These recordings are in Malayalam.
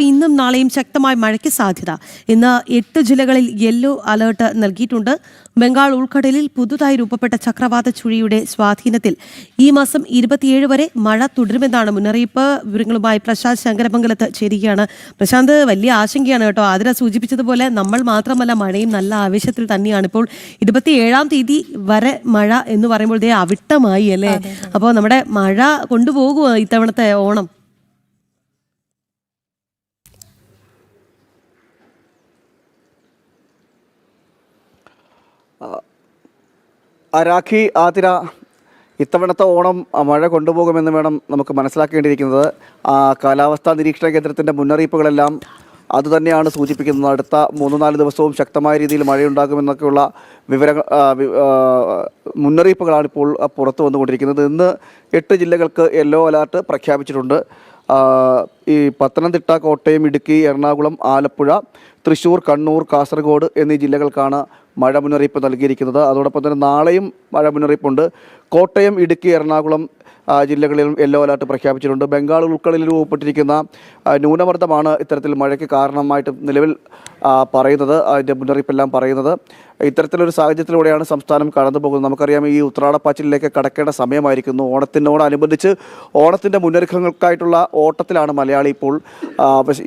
ഇന്നും നാളെയും ശക്തമായ മഴയ്ക്ക് സാധ്യത. ഇന്ന് 8 ജില്ലകളിൽ യെല്ലോ അലർട്ട് നൽകിയിട്ടുണ്ട്. ബംഗാൾ ഉൾക്കടലിൽ പുതുതായി രൂപപ്പെട്ട ചക്രവാത ചുഴിയുടെ സ്വാധീനത്തിൽ ഈ മാസം 27 വരെ മഴ തുടരുമെന്നാണ് മുന്നറിയിപ്പ്. വിവരങ്ങളുമായി പ്രശാന്ത് ശങ്കരമംഗലത്ത് ചേരുകയാണ്. പ്രശാന്ത്, വലിയ ആശങ്കയാണ് കേട്ടോ. ആതിര സൂചിപ്പിച്ചതുപോലെ നമ്മൾ മാത്രമല്ല, മഴയും നല്ല ആവേശത്തിൽ തന്നെയാണ്. ഇപ്പോൾ 27-ാം തീയതി വരെ മഴ എന്ന് പറയുമ്പോൾ അവിട്ടമായി അല്ലേ? അപ്പോൾ നമ്മുടെ മഴ കൊണ്ടുപോകുമോ ഇത്തവണത്തെ ഓണം? രാഖി, ആതിര, ഇത്തവണത്തെ ഓണം മഴ കൊണ്ടുപോകുമെന്ന് വേണം നമുക്ക് മനസ്സിലാക്കേണ്ടിയിരിക്കുന്നത്. കാലാവസ്ഥാ നിരീക്ഷണ കേന്ദ്രത്തിൻ്റെ മുന്നറിയിപ്പുകളെല്ലാം അതുതന്നെയാണ് സൂചിപ്പിക്കുന്നത്. അടുത്ത 3-4 ദിവസവും ശക്തമായ രീതിയിൽ മഴയുണ്ടാകുമെന്നൊക്കെയുള്ള മുന്നറിയിപ്പുകളാണ് ഇപ്പോൾ പുറത്തു വന്നുകൊണ്ടിരിക്കുന്നത്. ഇന്ന് 8 ജില്ലകൾക്ക് യെല്ലോ അലർട്ട് പ്രഖ്യാപിച്ചിട്ടുണ്ട്. ഈ പത്തനംതിട്ട, കോട്ടയം, ഇടുക്കി, എറണാകുളം, ആലപ്പുഴ, തൃശ്ശൂർ, കണ്ണൂർ, കാസർഗോഡ് എന്നീ ജില്ലകൾക്കാണ് മഴ മുന്നറിയിപ്പ് നൽകിയിരിക്കുന്നത്. അതോടൊപ്പം തന്നെ നാളെയും മഴ മുന്നറിയിപ്പുണ്ട്. കോട്ടയം, ഇടുക്കി, എറണാകുളം ജില്ലകളിലും യെല്ലോ അലർട്ട് പ്രഖ്യാപിച്ചിട്ടുണ്ട്. ബംഗാൾ ഉൾക്കടലിൽ രൂപപ്പെട്ടിരിക്കുന്ന ന്യൂനമർദ്ദമാണ് ഇത്തരത്തിൽ മഴയ്ക്ക് കാരണമായിട്ട് നിലവിൽ പറയുന്നത്. അതിൻ്റെ മുന്നറിയിപ്പെല്ലാം പറയുന്നത് ഇത്തരത്തിലൊരു സാഹചര്യത്തിലൂടെയാണ് സംസ്ഥാനം കടന്നു പോകുന്നത്. നമുക്കറിയാം, ഈ ഉത്രാടപ്പാച്ചിലേക്ക് കടക്കേണ്ട സമയമായിരിക്കുന്നു. ഓണത്തിനോടനുബന്ധിച്ച് ഓണത്തിൻ്റെ മുന്നൊരുക്കങ്ങൾക്കായിട്ടുള്ള ഓട്ടത്തിലാണ് മലയാളി ഇപ്പോൾ.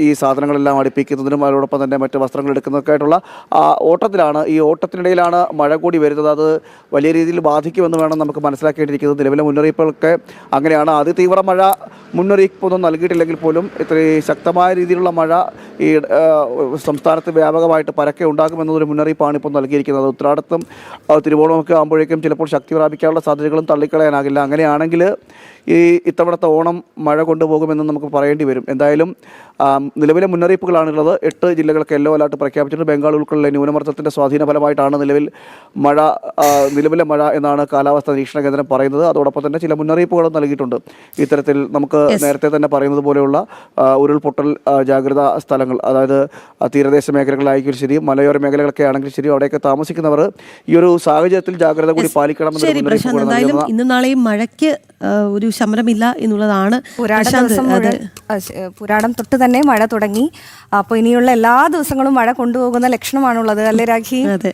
ഈ സാധനങ്ങളെല്ലാം അടുപ്പിക്കുന്നതിനും അതോടൊപ്പം തന്നെ മറ്റ് വസ്ത്രങ്ങൾ എടുക്കുന്നതൊക്കെയായിട്ടുള്ള ഓട്ടത്തിലാണ്. ഈ ഓട്ടത്തിനിടയിലാണ് മഴ കൂടി വരുന്നത്. അത് വലിയ രീതിയിൽ ബാധിക്കുമെന്ന് വേണം നമുക്ക് മനസ്സിലാക്കേണ്ടിയിരിക്കുന്നത്. നിലവിലെ മുന്നറിയിപ്പുകളൊക്കെ അങ്ങനെയാണ്. അതിതീവ്ര മഴ മുന്നറിയിപ്പൊന്നും നൽകിയിട്ടില്ലെങ്കിൽ പോലും ഇത്രയും ശക്തമായ രീതിയിലുള്ള മഴ ഈ സംസ്ഥാനത്ത് വ്യാപകമായിട്ട് പരക്കെ ഉണ്ടാകുമെന്നൊരു മുന്നറിയിപ്പാണ് ഇപ്പോൾ നൽകിയിരിക്കുന്നത്. ഉത്രാടത്തും തിരുവോണമൊക്കെ ആകുമ്പോഴേക്കും ചിലപ്പോൾ ശക്തി പ്രാപിക്കാനുള്ള സാധ്യതകളും തള്ളിക്കളയാനാകില്ല. അങ്ങനെയാണെങ്കിൽ ഇത്തവണത്തെ ഓണം മഴ കൊണ്ടുപോകുമെന്ന് നമുക്ക് പറയേണ്ടി വരും. എന്തായാലും നിലവിലെ മുന്നറിയിപ്പുകളാണുള്ളത്. 8 ജില്ലകൾക്ക് യെല്ലോ അലർട്ട് പ്രഖ്യാപിച്ചിട്ടുണ്ട്. ബംഗാൾ ഉൾക്കടലിലെ ന്യൂനമർദ്ദത്തിൻ്റെ സ്വാധീന ഫലമായിട്ടാണ് നിലവിലെ മഴ എന്നാണ് കാലാവസ്ഥാ നിരീക്ഷണ കേന്ദ്രം പറയുന്നത്. അതോടൊപ്പം തന്നെ ചില മുന്നറിയിപ്പുകളും നൽകിയിട്ടുണ്ട്. ഇത്തരത്തിൽ നമുക്ക് നേരത്തെ തന്നെ പറയുന്നത് പോലെയുള്ള ഉരുൾപൊട്ടൽ ജാഗ്രതാ സ്ഥലങ്ങൾ, അതായത് തീരദേശ മേഖലകളായിരിക്കും ശരി, മലയോര മേഖലകളൊക്കെ ആണെങ്കിൽ ശരി, അവിടെയൊക്കെ താമസിക്കുന്നവർ ഈ ഒരു സാഹചര്യത്തിൽ ജാഗ്രത കൂടി പാലിക്കണമെന്ന്. ഇന്നും നാളെയും മഴയ്ക്ക് ഒരു ശമനമില്ല എന്നുള്ളതാണ്. പുരാടം തൊട്ട് തന്നെ മഴ തുടങ്ങി. അപ്പോൾ ഇനിയുള്ള എല്ലാ ദിവസങ്ങളും മഴ കൊണ്ടുപോകുന്ന ലക്ഷണമാണുള്ളത്, അല്ലേ രാഖി? അതെ.